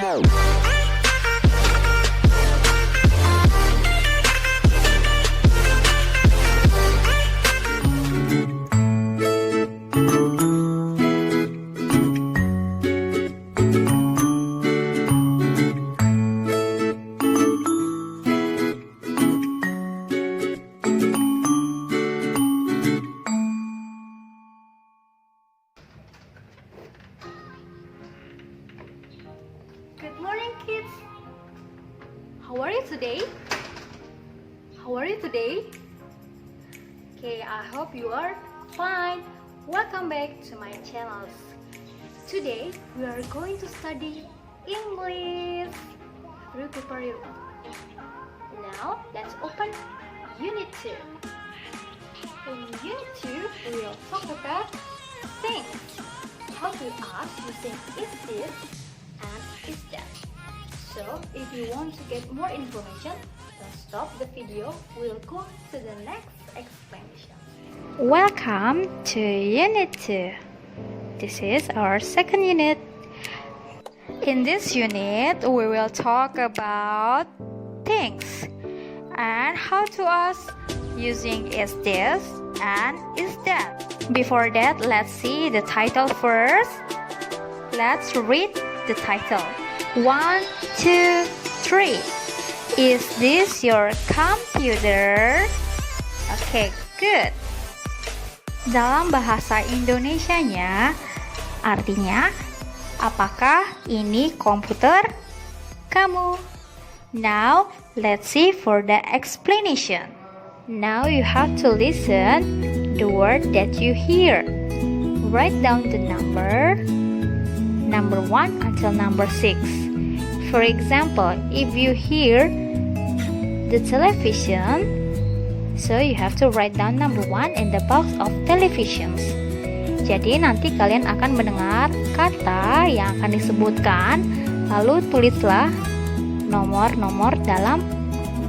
Good morning, kids. How are you today? How are you today? Okay, I hope you are fine. Welcome back to my channel. Today we are going to study English. Prepare you. Now let's open Unit 2. In Unit 2, we will talk about things. How to ask using is this and is that. So if you want to get more information, don't stop the video. We'll go to the next explanation. Welcome to Unit 2. This is our second unit. In this unit, we will talk about things and how to ask using is this and is that. Before that, let's see the title first. Let's read the title. 1, 2, 3. Is this your computer? Okay, good. Dalam bahasa Indonesianya, artinya, apakah ini komputer kamu? Now, let's see for the explanation. Now you have to listen the word that you hear. Write down the number 1 until number 6. For example, if you hear the television, so you have to write down number 1 in the box of televisions. Jadi nanti kalian akan mendengar kata yang akan disebutkan, lalu tulislah nomor-nomor dalam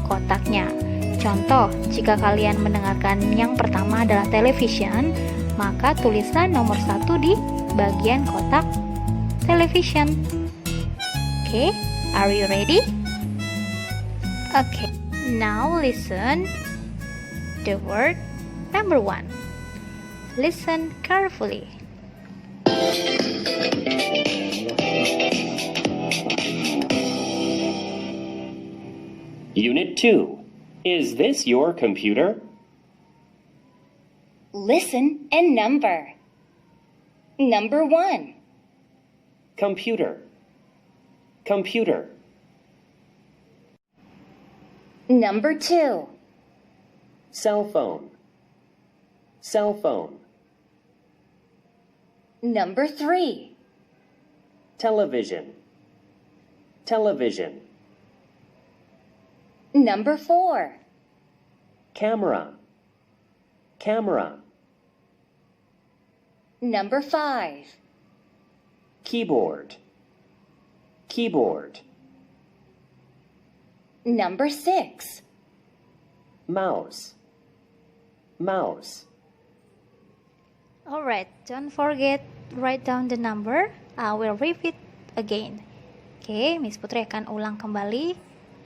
kotaknya. Contoh, jika kalian mendengarkan yang pertama adalah television, maka tulislah nomor 1 di bagian kotak television. Okay, are you ready? Okay, now listen the word number 1. Listen carefully. Unit 2. Is this your computer? Listen and number. Number 1. Computer. Computer. Number 2. Cell phone. Cell phone. Number 3. Television. Television. Number 4. Camera. Camera. Number 5. Keyboard. Keyboard. Number 6. Mouse. Mouse. Alright, don't forget write down the number. I will repeat again. Oke, Miss Putri akan ulang kembali.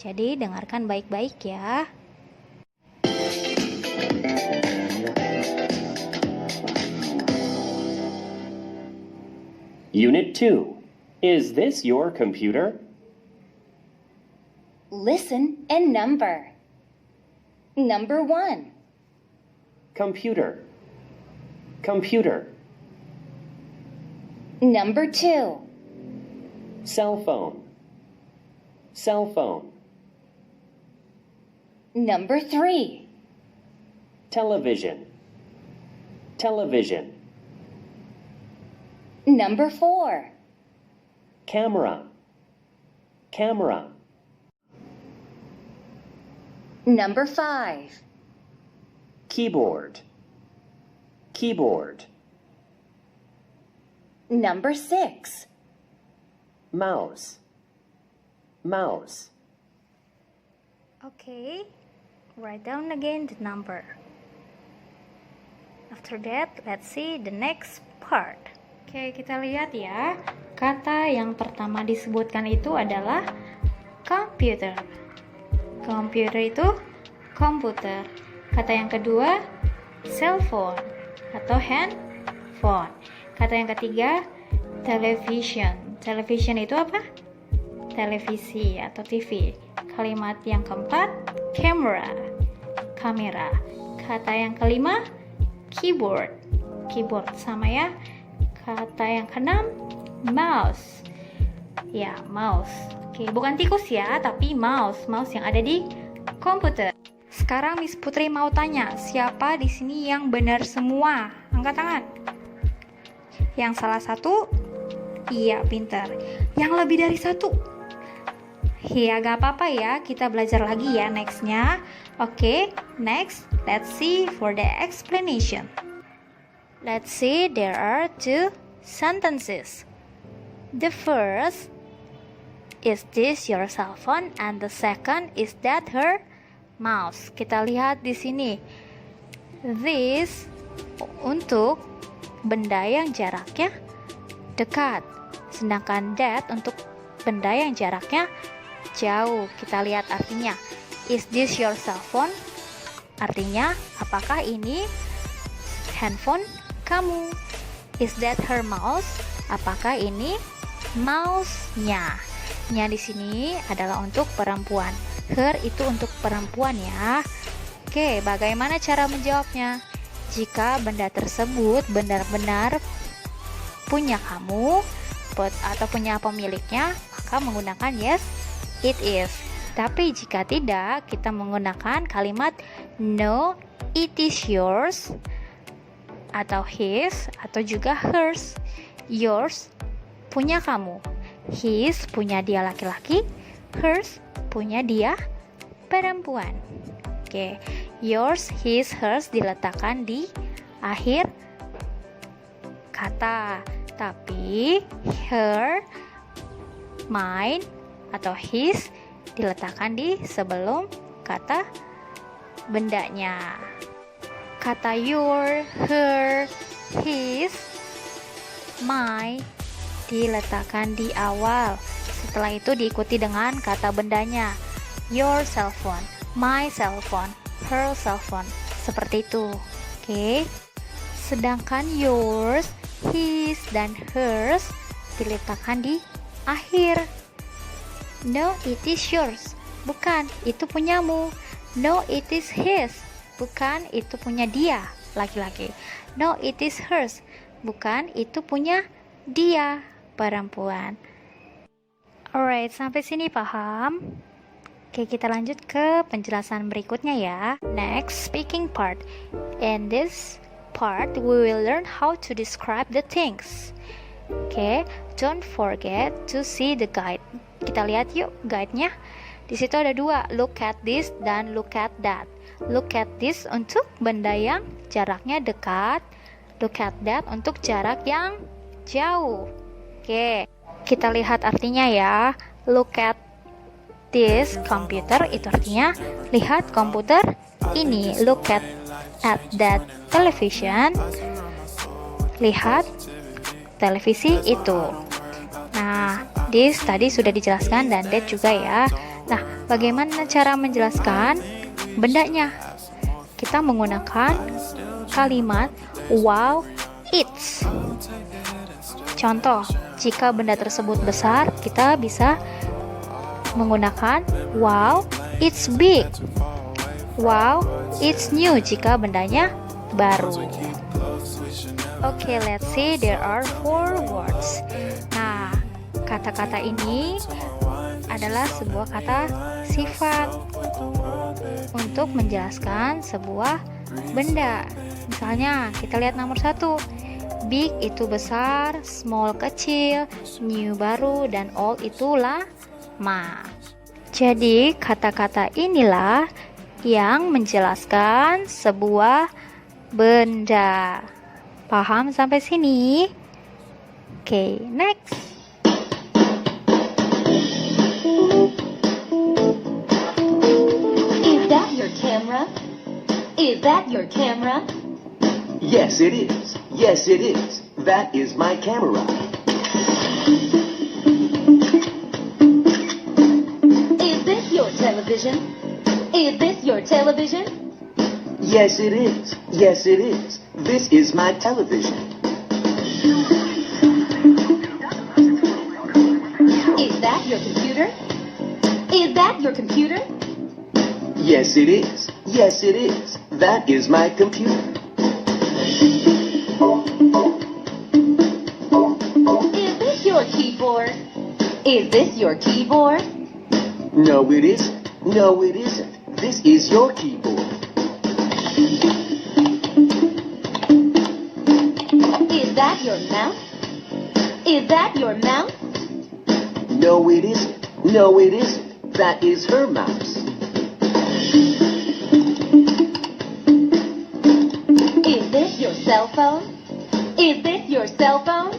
Jadi dengarkan baik-baik ya. Unit 2. Is this your computer? Listen and number. Number 1. Computer. Computer. Number 2. Cell phone. Cell phone. Number 3. Television. Television. Number 4. Camera. Camera. Number 5. Keyboard. Keyboard. Number 6. Mouse. Mouse. Okay, write down again the number. After that, let's see the next part. Oke, kita lihat ya. Kata yang pertama disebutkan itu adalah computer. Computer itu komputer. Kata yang kedua cellphone atau handphone. Kata yang ketiga television. Television itu apa? Televisi atau TV. Kalimat yang keempat camera. Kamera. Kata yang kelima keyboard. Keyboard sama ya. Kata yang keenam mouse. Ya, mouse. Oke, bukan tikus ya, tapi mouse. Mouse yang ada di komputer. Sekarang Miss Putri mau tanya, siapa di sini yang benar semua? Angkat tangan. Yang salah satu? Iya, pintar. Yang lebih dari satu? Ya, gak apa-apa ya. Kita belajar lagi ya nextnya. Oke, next. Let's see for the explanation. Let's see, there are two sentences. The first, is this your cell phone? And the second, is that her mouse? Kita lihat di sini. This untuk benda yang jaraknya dekat, sedangkan that untuk benda yang jaraknya jauh. Kita lihat artinya. Is this your cell phone? Artinya, apakah ini handphone kamu? Is that her mouse? Apakah ini mouse-nya? Nya di sini adalah untuk perempuan. Her itu untuk perempuan ya. Oke, bagaimana cara menjawabnya? Jika benda tersebut benar-benar punya kamu atau punya pemiliknya, maka menggunakan yes, it is. Tapi jika tidak, kita menggunakan kalimat no, it is yours, atau his, atau juga hers. Yours punya kamu, his punya dia laki-laki, hers punya dia perempuan. Oke, yours, his, hers diletakkan di akhir kata. Tapi her, mine, atau his diletakkan di sebelum kata bendanya. Kata your, her, his, my diletakkan di awal. Setelah itu diikuti dengan kata bendanya. Your cell phone, my cell phone, her cell phone. Seperti itu. Oke. Sedangkan yours, his, dan hers diletakkan di akhir. No, it is yours. Bukan, itu punyamu. No, it is his. Bukan, itu punya dia, laki-laki. No, it is hers. Bukan, itu punya dia, perempuan. Alright, sampai sini paham? Oke, kita lanjut ke penjelasan berikutnya ya. Next, speaking part. In this part, we will learn how to describe the things. Oke, don't forget to see the guide. Kita lihat yuk guide-nya. Di situ ada dua, look at this dan look at that. Look at this untuk benda yang jaraknya dekat. Look at that untuk jarak yang jauh. Oke, kita lihat artinya ya. Look at this computer itu artinya lihat komputer ini. Look at that television. Lihat televisi itu. Nah, this tadi sudah dijelaskan dan that juga ya. Nah, bagaimana cara menjelaskan bendanya? Kita menggunakan kalimat wow, it's. Contoh, jika benda tersebut besar, kita bisa menggunakan wow, it's big. Wow, it's new jika bendanya baru. Oke, let's see, there are 4 words. Nah, kata-kata ini adalah sebuah kata sifat untuk menjelaskan sebuah benda. Misalnya, kita lihat nomor 1. Big itu besar, small kecil, new baru, dan old itu lama. Jadi, kata-kata inilah yang menjelaskan sebuah benda. Paham sampai sini? Oke, next. Is that your camera? Is that your camera? Yes, it is. Yes, it is. That is my camera. television? Is this your television? Yes, it is. Yes, it is. This is my television. Is that your computer? Is that your computer? Yes, it is. Yes, it is. That is my computer. Is this your keyboard? Is this your keyboard? No, it isn't. No, it isn't. This is your keyboard. Is that your mouse? Is that your mouse? No, it isn't. No, it isn't. That is her mouse. Is this your cell phone? Is this your cell phone?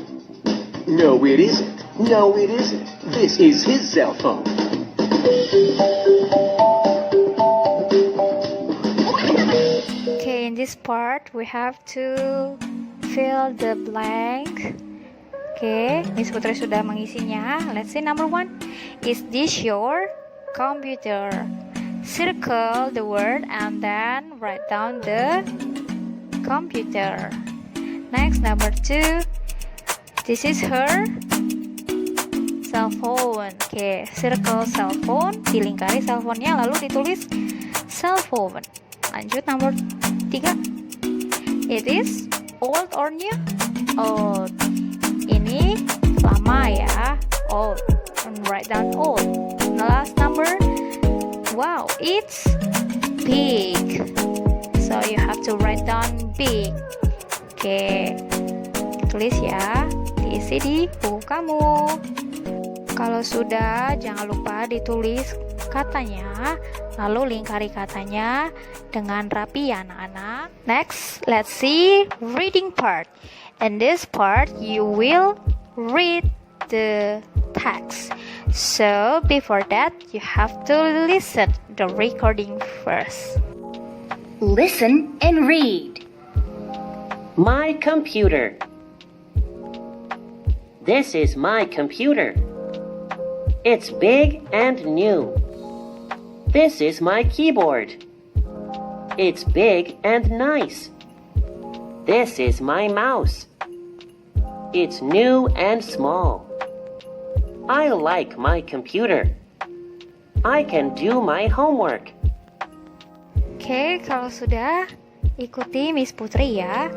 No, it isn't. No, it isn't. This is his cell phone. Okay, in this part we have to fill the blank. Okay, Miss Putri sudah mengisinya. Let's see number 1. Is this your computer? Circle the word and then write down the computer. Next, number 2. This is her cell phone. Oke, circle cell phone, dilingkari cell phone-nya lalu ditulis cell phone. Lanjut nomor 3. It is old or new? Old. Ini lama ya. Old. And write down old. The last number. Wow, it's big. So you have to write down big. Oke. Tulis ya. Diisi di buku kamu. Kalau sudah, jangan lupa ditulis katanya, lalu lingkari katanya dengan rapi ya anak-anak. Next, let's see reading part. In this part, you will read the text. So, before that, you have to listen the recording first. Listen and read. My computer. This is my computer. It's big and new. This is my keyboard. It's big and nice. This is my mouse. It's new and small. I like my computer. I can do my homework. Oke, kalau sudah, ikuti Miss Putri ya.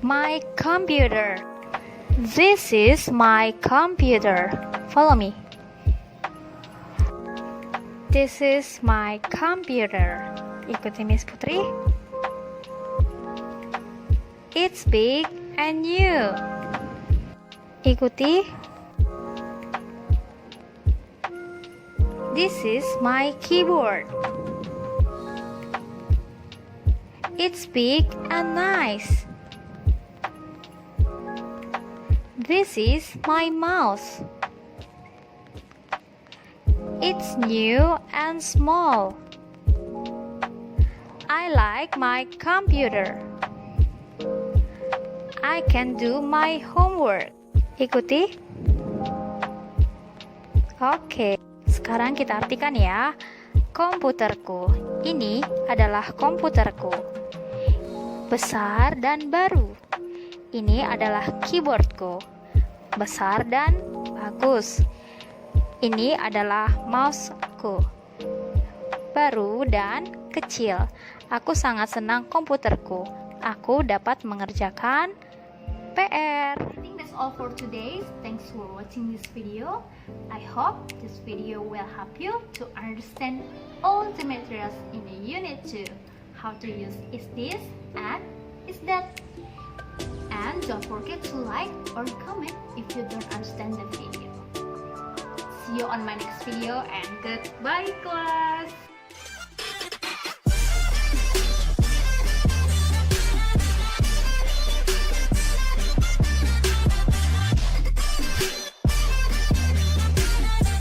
My computer. This is my computer. Follow me. This is my computer. Ikuti Miss Putri. It's big and new. Ikuti. This is my keyboard. It's big and nice. This is my mouse. It's new and small. I like my computer. I can do my homework. Ikuti. Oke, sekarang kita artikan ya. Komputerku. Ini adalah komputerku. Besar dan baru. Ini adalah keyboardku. Besar dan bagus. Ini adalah mouseku. Baru dan kecil. Aku sangat senang komputerku. Aku dapat mengerjakan PR. I think that's all for today. Thanks for watching this video. I hope this video will help you to understand all the materials in the unit 2. How to use is this and is that. And don't forget to like or comment if you don't understand the video. See you on my next video and goodbye class!